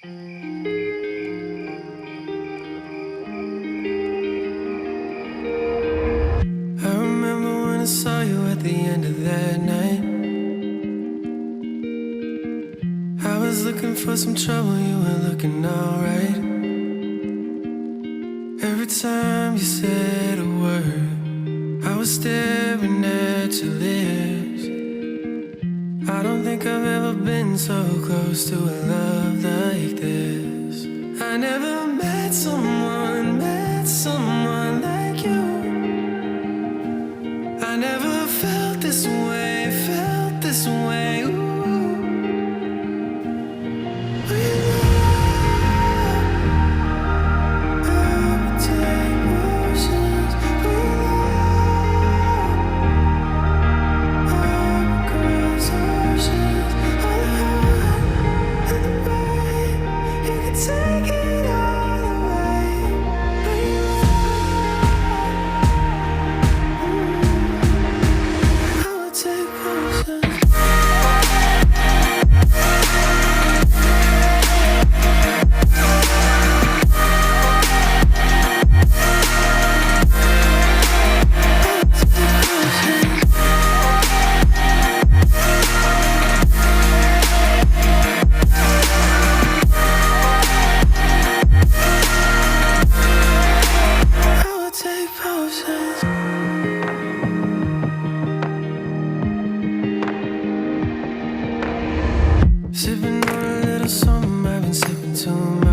I remember when I saw you at the end of that night. I was looking for some trouble, you were looking alright. Every time you said a word, I was staring at your lips. I don't think I've ever been so close to a love like this. I never met someone like you. I never felt this way, ooh. We love, I would take potions. We love, I would cross oceans. All the hurt and the pain, you can take it all away. We love, I would take potions. I would take potions. Sipping on a little something, I've been sipping too much.